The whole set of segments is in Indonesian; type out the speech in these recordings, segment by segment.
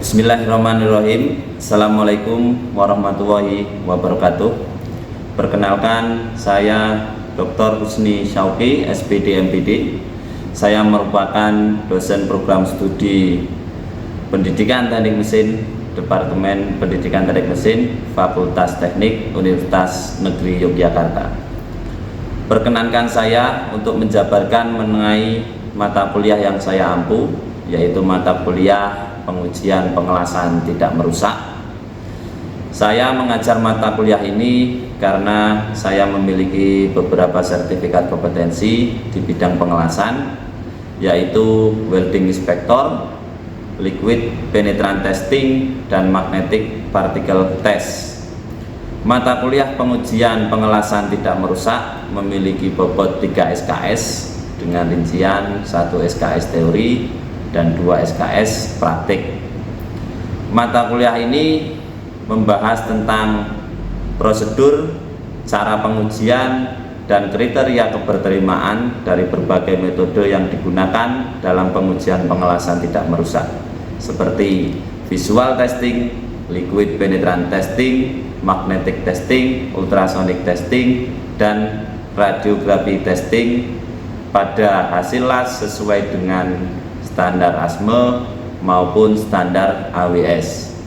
Bismillahirrahmanirrahim. Assalamualaikum warahmatullahi wabarakatuh. Perkenalkan, saya Dr. Husni Syauqi, SPD MPD. Saya merupakan dosen program studi Pendidikan Teknik Mesin, Departemen Pendidikan Teknik Mesin, Fakultas Teknik Universitas Negeri Yogyakarta. Perkenankan saya untuk menjabarkan mengenai mata kuliah yang saya ampu, yaitu mata kuliah pengujian pengelasan tidak merusak. Saya mengajar mata kuliah ini karena saya memiliki beberapa sertifikat kompetensi di bidang pengelasan, yaitu welding inspector, liquid penetrant testing, dan magnetic particle test. Mata kuliah pengujian pengelasan tidak merusak memiliki bobot 3 SKS dengan rincian 1 SKS teori dan 2 SKS praktik. Mata kuliah ini membahas tentang prosedur, cara pengujian, dan kriteria keberterimaan dari berbagai metode yang digunakan dalam pengujian pengelasan tidak merusak, seperti visual testing, liquid penetrant testing, magnetic testing, ultrasonic testing, dan radiografi testing pada hasil las sesuai dengan standar ASME maupun standar AWS.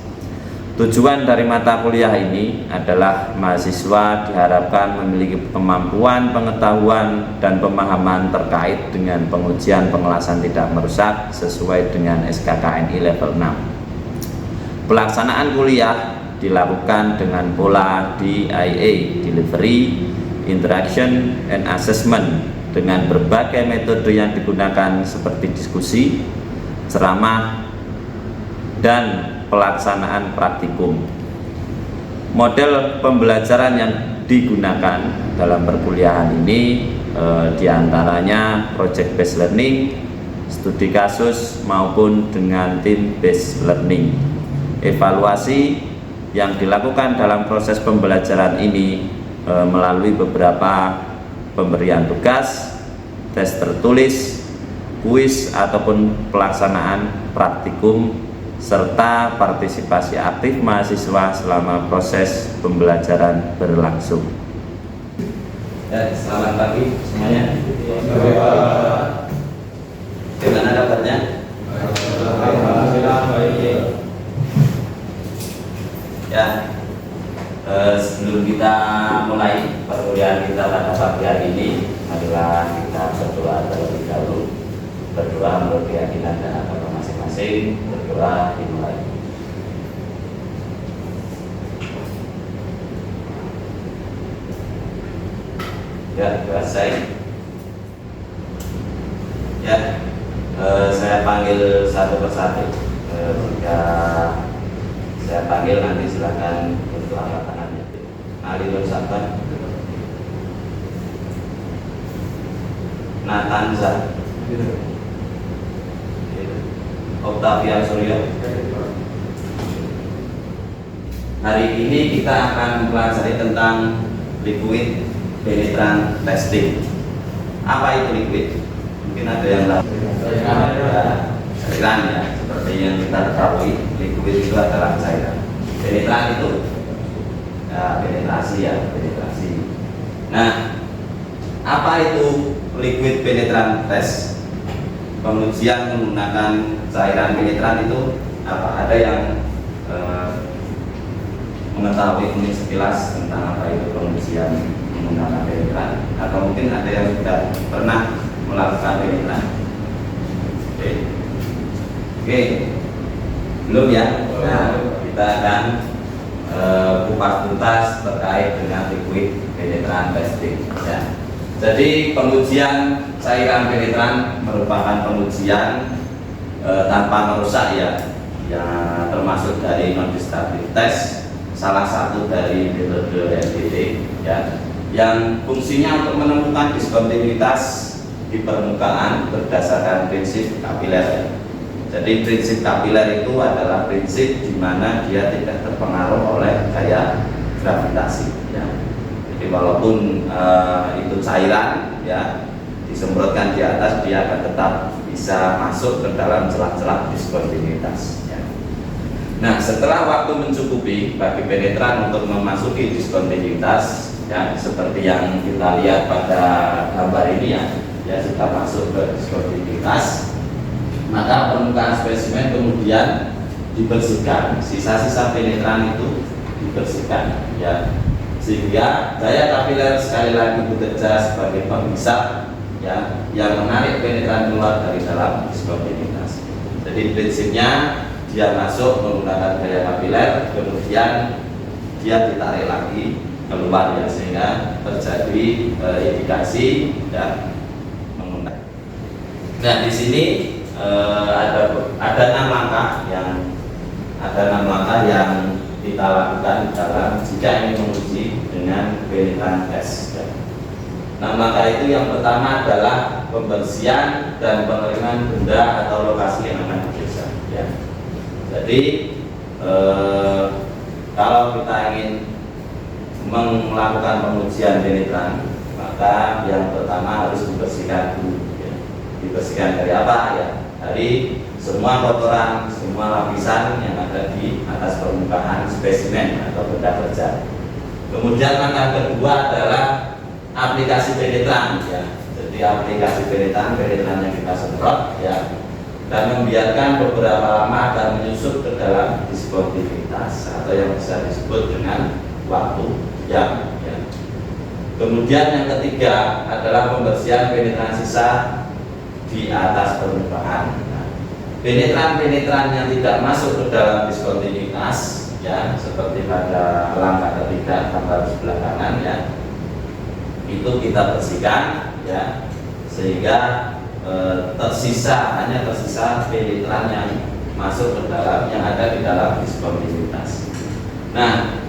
Tujuan dari mata kuliah ini adalah mahasiswa diharapkan memiliki kemampuan, pengetahuan, dan pemahaman terkait dengan pengujian pengelasan tidak merusak sesuai dengan SKKNI level 6. Pelaksanaan kuliah dilakukan dengan pola DIA, Delivery, Interaction, and Assessment, dengan berbagai metode yang digunakan seperti diskusi, ceramah, dan pelaksanaan praktikum. Model pembelajaran yang digunakan dalam perkuliahan ini diantaranya project based learning, studi kasus, maupun dengan team based learning. Evaluasi yang dilakukan dalam proses pembelajaran ini melalui beberapa pemberian tugas, tes tertulis, kuis ataupun pelaksanaan praktikum, serta partisipasi aktif mahasiswa selama proses pembelajaran berlangsung. Ya, selamat pagi semuanya. Gimana kabarnya? Ya, sebelum kita mulai perkuliahan kita pada pagi hari ini, marilah kita berdoa terlebih dahulu. Berdoa menurut keyakinan dan agama masing-masing. Berdoa dimulai. Ya, selesai. Ya, saya panggil satu persatu. Jika saya panggil nanti silakan untuk angkat tangannya. Ali Nur Sabar, Natanza, Octavia Suryo. Hari ini kita akan mempelajari tentang liquid penetrant testing. Apa itu liquid? Mungkin ada yang tahu. Cairan ya, seperti yang kita ketahui, liquid itu adalah cairan. Penetrant itu ya, penetrasi. Nah, apa itu liquid penetrant test? Pengujian menggunakan cairan penetran itu apa? Ada yang mengetahui ini sekilas tentang apa itu pengujian menggunakan penetran, atau mungkin ada yang sudah pernah melakukan penetran? Oke. Belum ya? Nah, kita akan kupas tuntas terkait dengan liquid penetrant testing ya. Jadi pengujian cairan penetran merupakan pengujian tanpa merusak ya, yang termasuk dari non-destructive test, salah satu dari metode NDT ya, yang fungsinya untuk menemukan diskontinuitas di permukaan berdasarkan prinsip kapiler ya. Jadi prinsip kapiler itu adalah prinsip di mana dia tidak terpengaruh oleh gaya gravitasi ya. Jadi walaupun itu cairan ya, disemprotkan di atas, dia akan tetap bisa masuk ke dalam celah-celah diskontinuitas ya. Nah, setelah waktu mencukupi bagi penetran untuk memasuki diskontinuitas, ya seperti yang kita lihat pada gambar ini ya sudah masuk ke diskontinuitas, maka permukaan spesimen kemudian dibersihkan, sisa-sisa penetran itu dibersihkan, ya sehingga daya kapiler sekali lagi bekerja sebagai penghisap, ya yang menarik penetran keluar dari dalam diskontinuitas. Jadi prinsipnya dia masuk menggunakan daya kapiler, kemudian dia ditarik lagi keluar, ya sehingga terjadi indikasi dan menggunakan. Nah, di sini ada 6 langkah yang kita lakukan dalam jika ingin menguji dengan penetran tes. 6 langkah itu yang pertama adalah pembersihan dan pengeringan benda atau lokasi yang akan diperiksa. Ya. Jadi kalau kita ingin melakukan pengujian penetran, maka yang pertama harus dibersihkan dulu. Ya. Dibersihkan dari apa? Ya, dari semua kotoran, semua lapisan yang ada di atas permukaan spesimen atau benda kerja. Kemudian langkah kedua adalah aplikasi penetran. Ya. Jadi aplikasi penetran yang kita semprot, ya, dan membiarkan beberapa lama akan menyusup ke dalam diskontinuitas atau yang bisa disebut dengan waktu jam. Ya. Kemudian yang ketiga adalah pembersihan penetran sisa di atas permukaan. Nah, penetran yang tidak masuk ke dalam diskontinuitas, ya, seperti pada langkah ketiga gambar sebelah kanan, ya, itu kita bersihkan, ya, sehingga hanya tersisa penetran yang masuk ke dalam, yang ada di dalam diskontinuitas. Nah,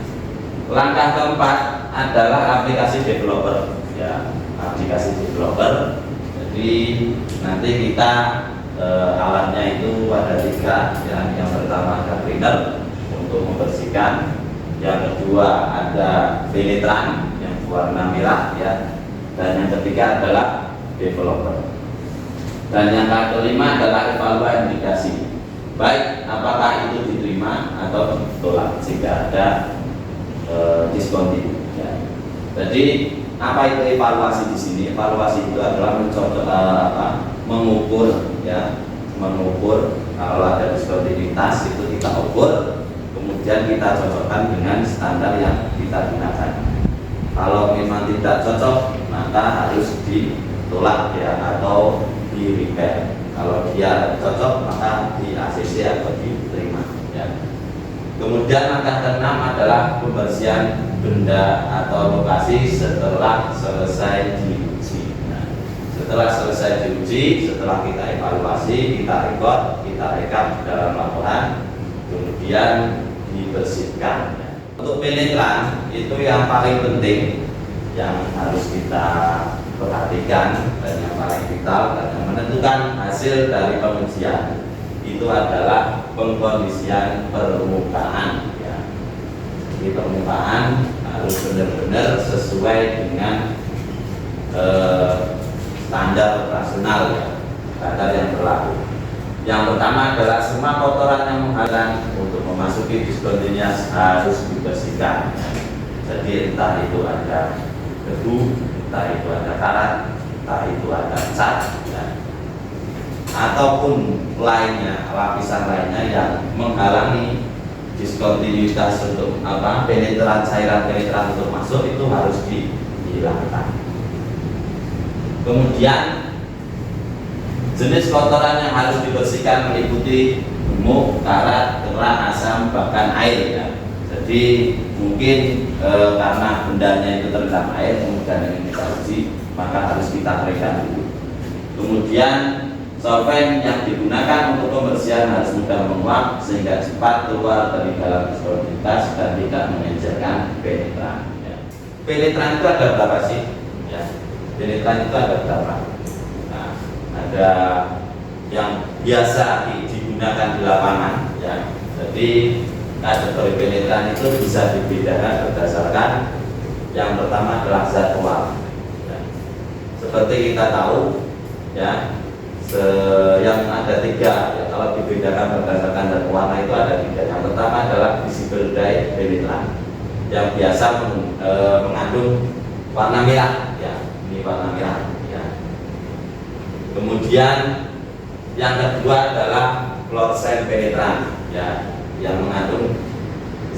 langkah keempat adalah aplikasi developer, ya, aplikasi developer. Jadi nanti kita alatnya itu ada 3, ya. Yang pertama ada cleaner untuk membersihkan, yang kedua ada penetran yang warna merah, ya, dan yang ketiga adalah developer. Dan yang kelima adalah evaluasi indikasi, baik apakah itu diterima atau ditolak jika ada diskontinu. Ya. Jadi apa itu evaluasi di sini? Evaluasi itu adalah mengukur, ya, mengukur kalau ada diskontinuitas itu kita ukur, kemudian kita cocokkan dengan standar yang kita gunakan. Kalau memang tidak cocok, maka harus ditolak, ya, atau di repair. Kalau dia cocok, maka di ACC atau diterima. Ya. Kemudian langkah ke-6 adalah pembersihan benda atau lokasi setelah selesai diuji. Nah, setelah selesai diuji, setelah kita evaluasi, kita record, kita rekap dalam laporan, kemudian dibersihkan. Untuk penetran itu yang paling penting yang harus kita perhatikan dan yang paling vital dan yang menentukan hasil dari pengujian itu adalah pengkondisian permukaan, ya. Di permukaan harus benar-benar sesuai dengan standar operasional, ya, standar yang berlaku. Yang pertama adalah semua kotoran yang menghalang untuk memasuki diskontinuitas harus dibersihkan. Ya. Jadi entah itu ada debu, entah itu ada karat, entah itu ada cat, ya, ataupun lainnya, lapisan lainnya yang menghalangi diskontinuitas untuk cairan penetran untuk masuk, itu harus dihilangkan. Kemudian jenis kotoran yang harus dibersihkan meliputi gemuk, karat, kerak, asam, bahkan air, ya. Jadi mungkin karena bendanya itu terendam air, kemudian ingin kita uji, maka harus kita keringkan dulu. Kemudian solvent yang digunakan untuk pembersihan harus mudah menguap sehingga cepat keluar dari dalam diskontinuitas dan tidak mengencerkan penetran. Ya. Penetran itu ada berapa sih? Ya. Penetran itu ada berapa? Nah, ada yang biasa digunakan di lapangan, ya. Jadi kategori penetran itu bisa dibedakan berdasarkan yang pertama adalah zat pewarna. Ya. Seperti kita tahu, ya, yang ada 3, ya, kalau dibedakan berdasarkan zat warna itu ada 3. Yang pertama adalah visible dye penetran yang biasa mengandung warna merah, ya, ini warna merah, ya. Kemudian yang kedua adalah fluorescent penetran, ya, yang mengandung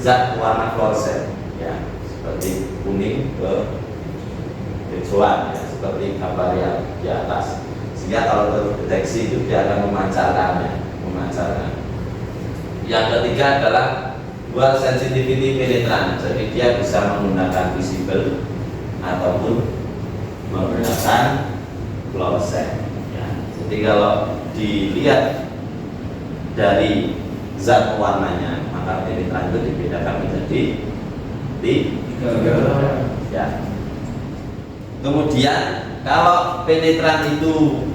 zat warna fluorescent, ya, seperti kuning ke hijauan, ya, seperti gambar yang di atas. Sehingga kalau terdeteksi itu dia akan memancarkan. Yang ketiga adalah dual sensitivity penetran, jadi dia bisa menggunakan visible ataupun menggunakan fluorescent, ya. Jadi kalau dilihat dari zat warnanya, maka penetran itu dibedakan menjadi 3, ya. Kemudian kalau penetran itu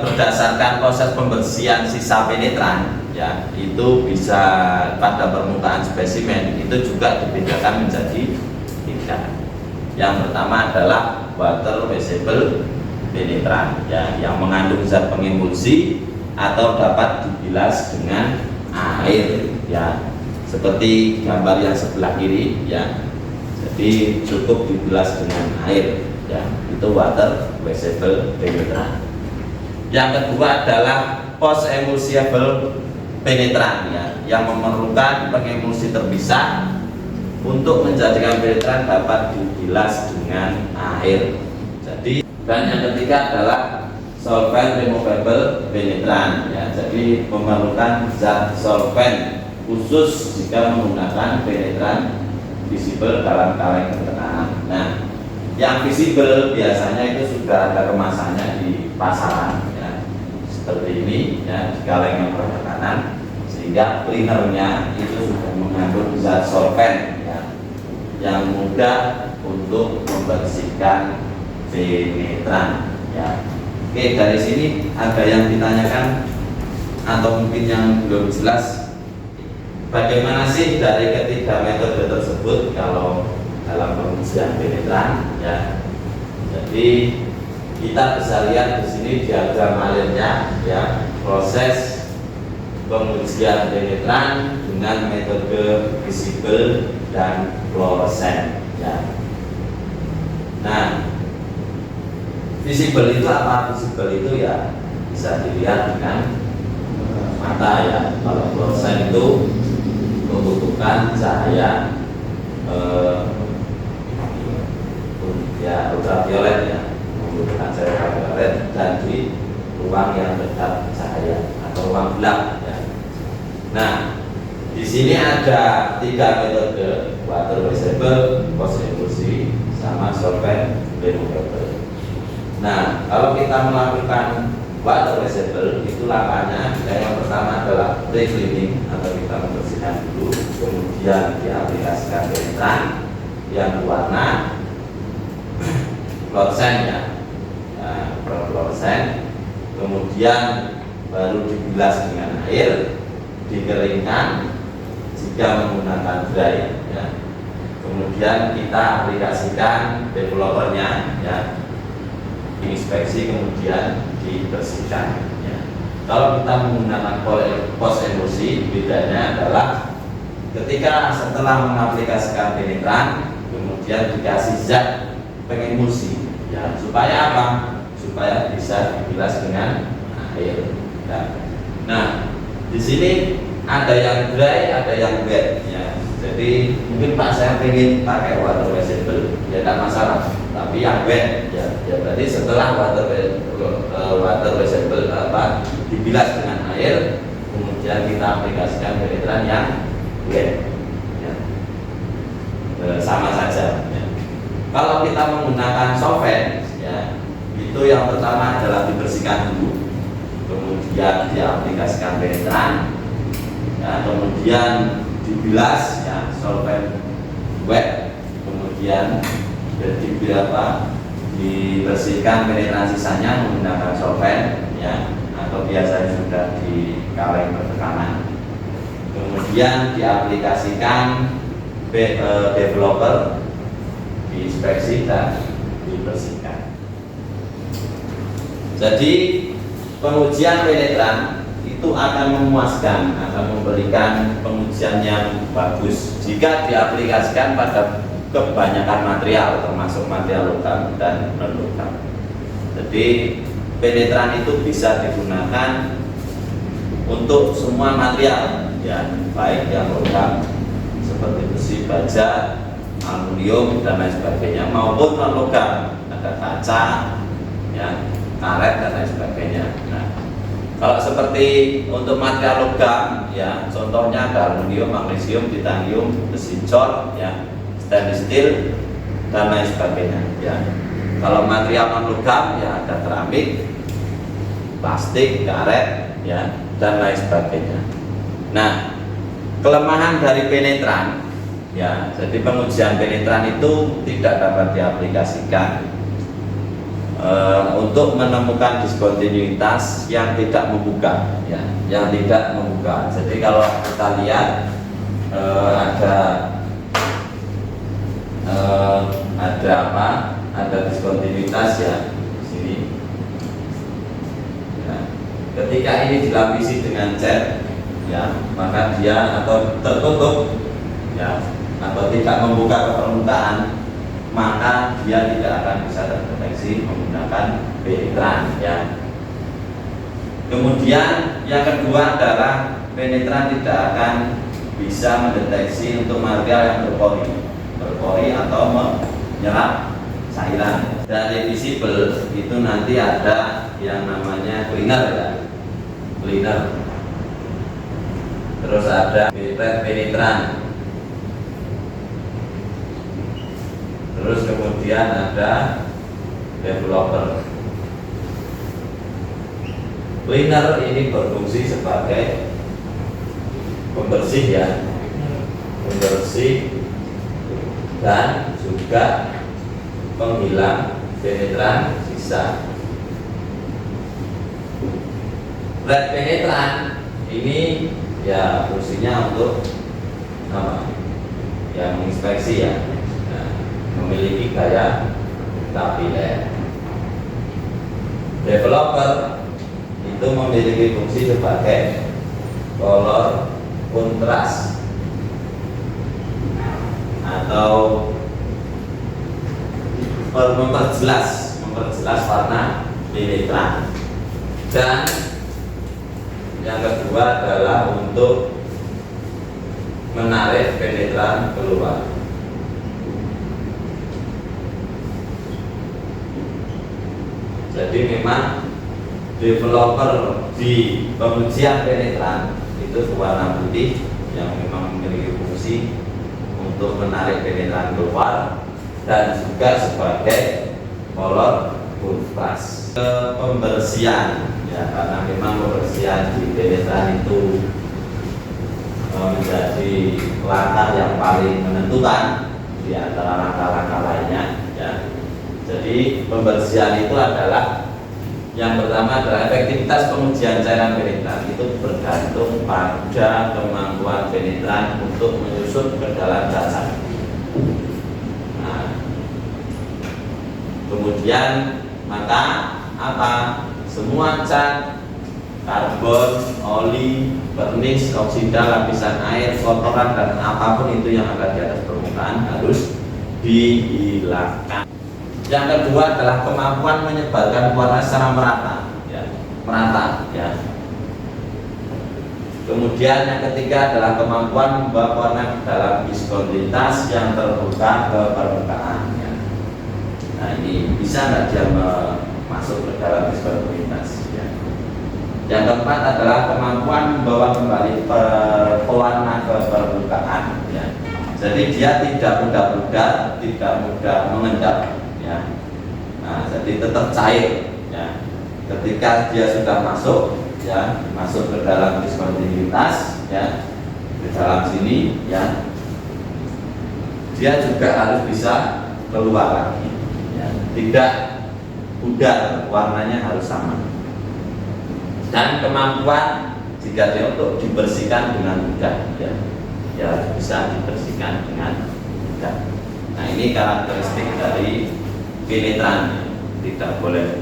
berdasarkan proses pembersihan sisa penetran, ya, itu bisa pada permukaan spesimen itu juga dibedakan menjadi 3. Yang pertama adalah water visible penetran, ya, yang mengandung zat pengemulsi atau dapat dibilas dengan air, ya, seperti gambar yang sebelah kiri, ya. Jadi cukup dibilas dengan air, ya, itu water visible penetran. Yang kedua adalah post emulsible penetran, ya, yang memerlukan pengemulsi terpisah untuk menjadikan penetran dapat dibilas dengan air. Jadi, dan yang ketiga adalah solvent removable penetran, ya, jadi memerlukan zat solvent khusus jika menggunakan penetran visible dalam kaleng bertekanan. Nah, yang visible biasanya itu sudah ada kemasannya di pasaran, ya, seperti ini, ya, di kaleng yang bertekanan, sehingga cleanernya itu sudah mengandung zat solvent, ya, yang mudah untuk membersihkan penetran, ya. Oke, dari sini ada yang ditanyakan atau mungkin yang belum jelas, bagaimana sih dari ketiga metode tersebut kalau dalam pengujian penetran, ya. Jadi kita bisa lihat di sini diagram alirnya, ya, proses pengujian penetran dengan metode visible dan fluorescent, ya. Nah, visible itu apa? Visible itu, ya, bisa dilihat dengan mata, ya. Kalau fluorescent itu membutuhkan cahaya ya ultraviolet, ya, membutuhkan cahaya ultraviolet dan di ruang yang dekat cahaya atau ruang gelap, ya. Nah, di sini ada 3 metode: water visible, post emulsi, sama solvent removable. Nah, kalau kita melakukan water visible, itu langkahnya yang pertama adalah pre-cleaning atau kita membersihkan dulu, kemudian diaplikasikan penetran yang berwarna fluorescent, ya, fluorescent, kemudian baru dibilas dengan air, dikeringkan jika menggunakan dry, ya. Kemudian kita aplikasikan developernya, ya, inspeksi, kemudian dibersihkan, ya. Kalau kita menggunakan post emulsi, bedanya adalah ketika setelah mengaplikasikan penetran, kemudian dikasih zat pengemulsi, ya, supaya apa? Supaya bisa dibilas dengan air, ya. Nah, di sini ada yang dry, ada yang wet, ya. Jadi mungkin Pak saya pengen pakai water visible, ya tidak masalah. Tapi yang wet, ya, berarti setelah water visible dibilas dengan air, kemudian kita aplikasikan penetran yang wet, ya. Sama saja, ya. Kalau kita menggunakan solvent, ya, itu yang pertama adalah dibersihkan dulu, kemudian diaplikasikan penetran, ya, kemudian dibilas, ya, solvent wet, kemudian dibersihkan penetran sisanya menggunakan solvent, ya, atau biasanya sudah di kaleng bertekanan, kemudian diaplikasikan developer, diinspeksi dan dibersihkan. Jadi pengujian penetran itu akan memuaskan, akan memberikan pengujian yang bagus jika diaplikasikan pada kebanyakan material, termasuk material logam dan non logam. Jadi penetran itu bisa digunakan untuk semua material, ya, baik yang logam seperti besi, baja, aluminium dan lain sebagainya, maupun non logam, ada kaca, ya, karet dan lain sebagainya. Nah, kalau seperti untuk material logam, ya, contohnya ada aluminium, magnesium, titanium, besi cor, ya, stainless steel dan lain sebagainya. Ya, kalau material non logam, ya, ada keramik, plastik, karet, ya, dan lain sebagainya. Nah, kelemahan dari penetran, ya, jadi pengujian penetran itu tidak dapat diaplikasikan untuk menemukan diskontinuitas yang tidak membuka, ya, yang tidak membuka. Jadi kalau kita lihat ada apa? Ada diskontinuitas, ya, di sini. Ya. Ketika ini dilapisi dengan cat, ya, maka dia atau tertutup, ya, atau tidak membuka ke permukaan, maka dia tidak akan bisa terdeteksi menggunakan penetran, ya. Kemudian yang kedua adalah penetran tidak akan bisa mendeteksi untuk material yang berpori atau menyerap cairan. Dari visible itu nanti ada yang namanya cleaner, ya, cleaner. Terus ada penetran. Terus kemudian ada developer. Cleaner ini berfungsi sebagai pembersih, ya, pembersih dan juga penghilang penetran sisa. Red penetran ini, ya, fungsinya untuk apa? Ya, menginspeksi, ya. Memiliki gaya kapiler. Developer itu memiliki fungsi sebagai color kontras atau memperjelas warna penetran. Dan yang kedua adalah untuk menarik penetran keluar. Jadi memang developer di pengujian penetran itu warna putih yang memang memiliki fungsi untuk menarik penetran keluar dan juga sebagai color kontras. Pembersihan, ya, karena memang pembersihan di penetran itu menjadi langkah yang paling menentukan di antara langkah-langkah lainnya, ya. Jadi pembersihan itu adalah yang pertama adalah efektivitas pengujian cairan penetran itu bergantung pada kemampuan penetran untuk menyusup ke dalam dasar. Nah, kemudian maka apa? Semua cat, karbon, oli, vernis, oksida, lapisan air, kotoran dan apapun itu yang ada di atas permukaan harus dihilangkan. Yang kedua adalah kemampuan menyebarkan warna secara merata, ya, merata, ya. Kemudian yang ketiga adalah kemampuan membawa warna ke dalam diskontinuitas yang terbuka ke permukaan, ya. Nah, ini bisa nggak dia masuk ke dalam diskontinuitas, ya. Yang keempat adalah kemampuan membawa kembali pewarna ke permukaan, ya. Jadi dia tidak mudah pudar, tidak mudah mengendap, ya. Nah, jadi tetap cair, ya. Ketika dia sudah masuk, ya, masuk ke dalam diskontinuitas, ya, di dalam sini, ya, dia juga harus bisa keluar lagi, ya. Tidak pudar, warnanya harus sama. Dan kemampuan jika dia untuk dibersihkan dengan mudah, ya, ya, bisa dibersihkan dengan mudah. Nah, ini karakteristik dari penetran, tidak boleh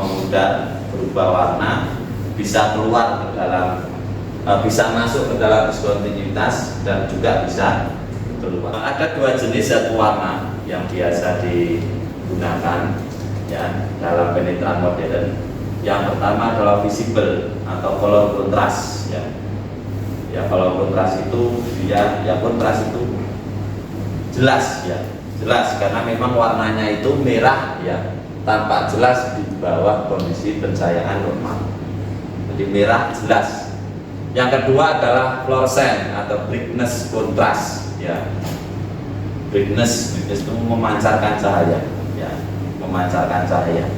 mudah berubah warna, bisa keluar ke dalam, bisa masuk ke dalam diskontinuitas dan juga bisa keluar. Ada dua jenis zat warna yang biasa digunakan ya dalam penetran modern. Yang pertama adalah visible atau color kontras ya. Ya kalau kontras itu kontras itu jelas ya, jelas karena memang warnanya itu merah ya, tampak jelas di bawah kondisi pencahayaan normal. Jadi merah jelas. Yang kedua adalah fluorescent atau brightness kontras ya. Brightness itu memancarkan cahaya ya, memancarkan cahaya.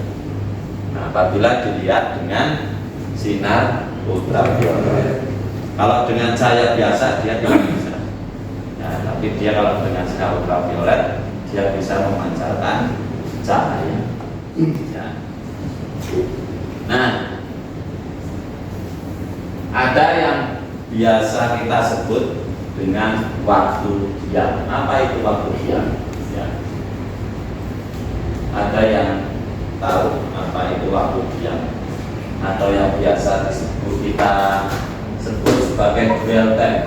Nah, apabila dilihat dengan sinar ultraviolet. Kalau dengan cahaya biasa dia tidak bisa. Ya, tapi dia kalau dengan sinar ultraviolet dia bisa memancarkan cahaya. Ya. Nah, ada yang biasa kita sebut dengan waktu diam. Apa itu waktu diam? Ya. Ada yang tahu apa itu waktu diam? Atau yang biasa kita sebut sebagai dwell time.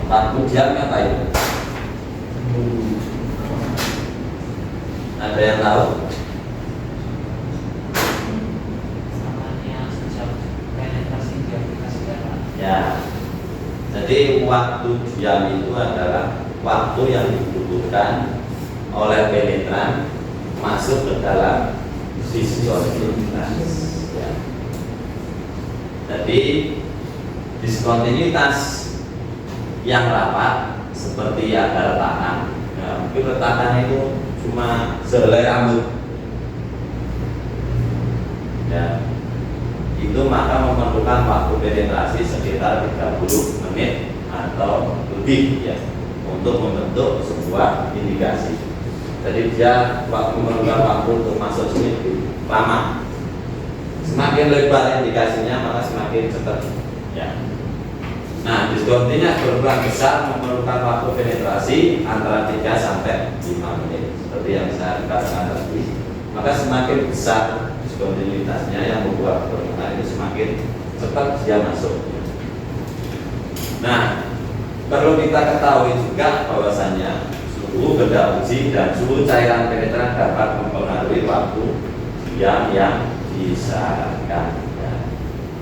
Waktu diam apa itu? Ada yang tahu? Ya, jadi waktu diam itu adalah waktu yang dibutuhkan oleh penetran masuk ke dalam diskontinuitas. Ya. Jadi diskontinuitas yang rapat seperti ada retakan, ya, mungkin retakannya itu cuma sehelai rambut. Ya. Itu maka memerlukan waktu penetrasi sekitar 30 menit atau lebih ya untuk membentuk sebuah indikasi. Jadi dia memerlukan waktu untuk masuk sini lebih lama. Semakin lebar indikasinya maka semakin cepat ya. Nah, diskontinuitas berukuran besar memerlukan waktu penetrasi antara 3 sampai 5 menit seperti yang saya katakan tadi. Maka semakin besar diskontinuitasnya yang membuat permukaan itu semakin cepat dia masuk. Nah, perlu kita ketahui juga bahwasanya suhu benda uji dan suhu cairan penetran dapat mempengaruhi waktu diam yang disarankan. Ya.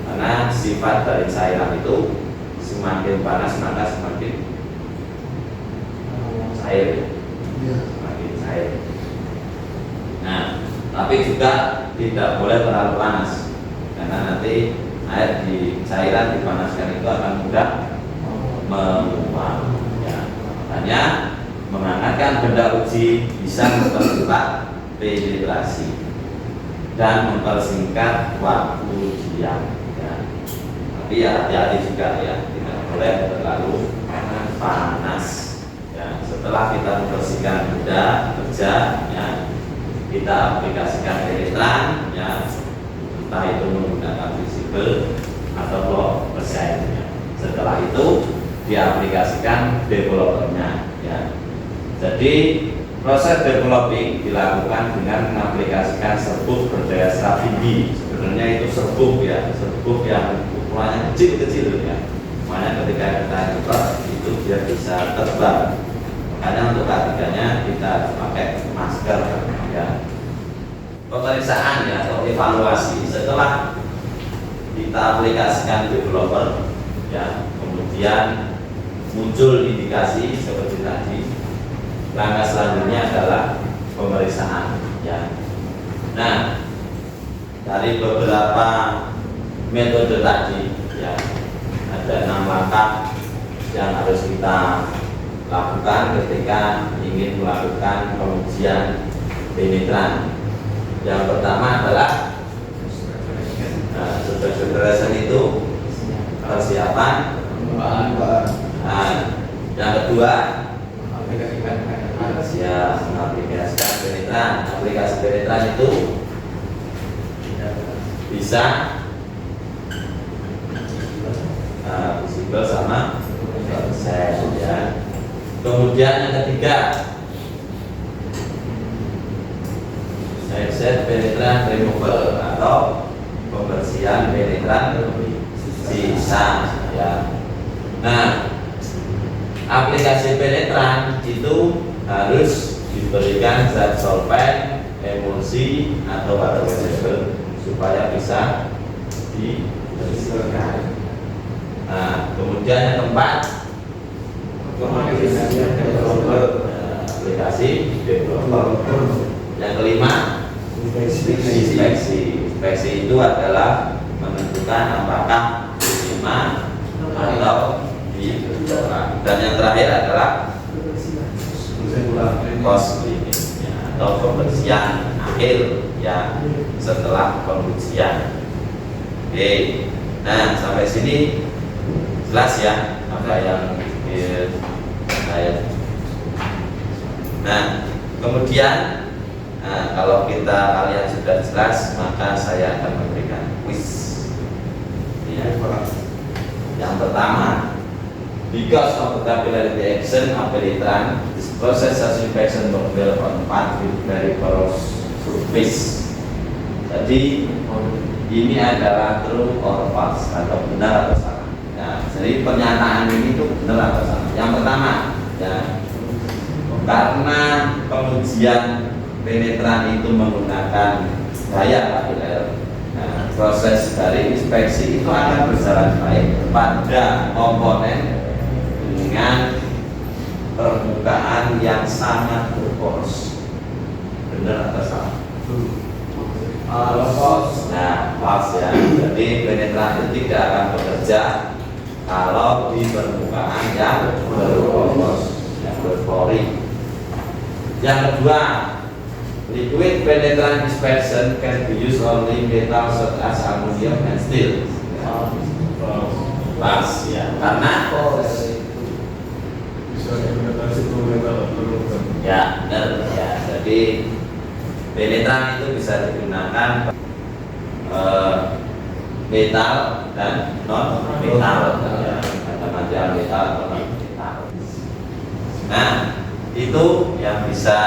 Karena sifat dari cairan itu semakin panas maka semakin cair, semakin cair. Nah, tapi juga tidak boleh terlalu panas karena nanti air di cairan dipanaskan itu akan mudah menguap. Ya. Makanya menghangatkan benda uji bisa mempercepat penetrasi dan mempersingkat waktu diam. Ya. Tapi ya hati-hati juga ya, tidak boleh terlalu panas. Ya. Setelah kita membersihkan benda kerja, ya, kita aplikasikan penetran ya, entah itu menggunakan visible atau fluorescent ya. Setelah itu diaplikasikan developernya ya. Jadi proses developing dilakukan dengan mengaplikasikan serbuk berdaya serap tinggi. Sebenarnya itu serbuk ya, serbuk yang ukurannya kecil-kecil ya. Makanya ketika kita cepat itu dia bisa terbang. Makanya untuk ketiganya kita pakai masker ya. Pemeriksaan ya atau evaluasi setelah kita aplikasikan developer ya, kemudian muncul indikasi seperti tadi. Langkah selanjutnya adalah pemeriksaan ya. Nah, dari beberapa metode tadi ya, ada 6 langkah yang harus kita lakukan ketika ingin melakukan pengujian penetran. Yang pertama adalah supervision itu persiapan. Nah, yang kedua mengaplikasikan penetran. Aplikasi penetran itu bisa visible sama fluorescent ya. Kemudian yang ketiga exit penetran removal atau pembersihan penetran sisa ya. Nah, aplikasi penetran itu harus diberikan zat solvent, emulsi atau water soluble supaya bisa dibersihkan. Nah, kemudian yang keempat, aplikasi developer. Yang kelima, inspeksi. Inspeksi itu adalah menentukan apakah diterima atau ditolak. Dan yang terakhir adalah post cleaning atau pembersihan akhir ya setelah pengujian. Oke, nah sampai sini jelas ya apa yang saya. Nah kemudian kalau kalian sudah jelas maka saya akan memberikan quiz ya. Yang pertama, because of the capillary action of penetran, this process has infection prevail on part with very porous surface. Jadi ini adalah true or false atau benar atau salah. Nah, jadi pernyataan ini itu benar atau salah. Yang pertama, ya, karena pengujian penetran itu menggunakan daya kapiler, nah, proses dari inspeksi itu akan berjalan baik pada komponen dengan permukaan yang sangat berporos. Benar atau salah? Nah, false ya. Jadi penetran itu tidak akan bekerja kalau di permukaan yang berporos, yang berpori. Yang kedua, liquid penetrant dispersion can be used only metal such as aluminum and steel. Pas ya, karena ya benar ya. Jadi penetran itu bisa digunakan metal dan non metal ya, ada material metal atau non metal. Nah itu yang bisa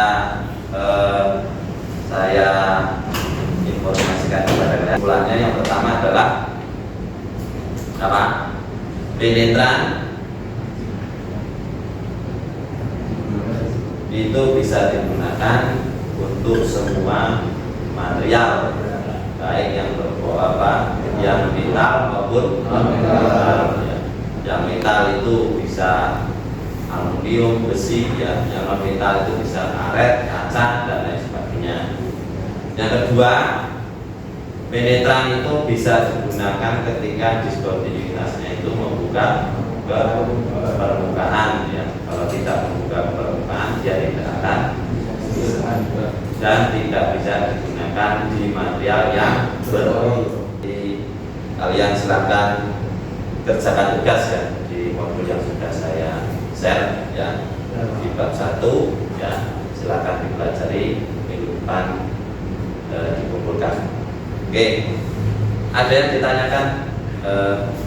saya informasikan kepada kalian. Kesimpulannya yang pertama adalah apa? Penetran itu bisa digunakan untuk semua material, baik yang yang metal maupun non-metal. Yang metal itu bisa aluminium, besi, ya. Yang non-metal itu bisa karet, kaca, dan lain sebagainya. Yang kedua, penetran itu bisa digunakan ketika diskontinuitasnya itu membuka ke permukaan, ya. Kalau tidak membuka ke permukaan, dia tidak akan dan tidak bisa digunakan di material yang kalian silakan kerjakan tugas ya di modul yang sudah saya share ya di bab 1 ya, silakan dipelajari minggu depan dikumpulkan. Oke, ada yang ditanyakan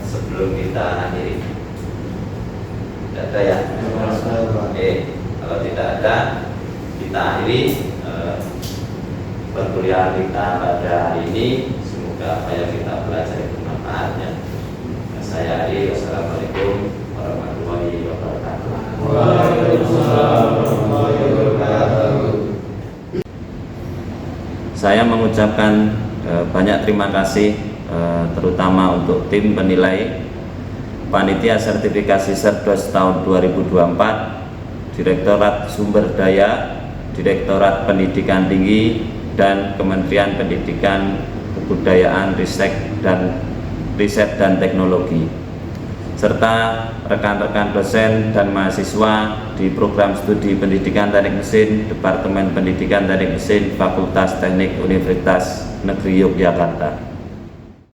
sebelum kita akhiri? Tidak ada ya? Oke, kalau tidak ada kita akhiri perkuliahan kita pada hari ini. Semoga apa yang kita pelajari bermanfaat ya. Saya Ari, wassalamualaikum warahmatullahi wabarakatuh. Waalaikumsalam warahmatullahi wabarakatuh. Saya mengucapkan banyak terima kasih terutama untuk tim penilai Panitia Sertifikasi Serdos tahun 2024, Direktorat Sumber Daya, Direktorat Pendidikan Tinggi, dan Kementerian Pendidikan, Kebudayaan, Riset dan Teknologi, serta rekan-rekan dosen dan mahasiswa di program studi Pendidikan Teknik Mesin, Departemen Pendidikan Teknik Mesin, Fakultas Teknik Universitas Negeri Yogyakarta.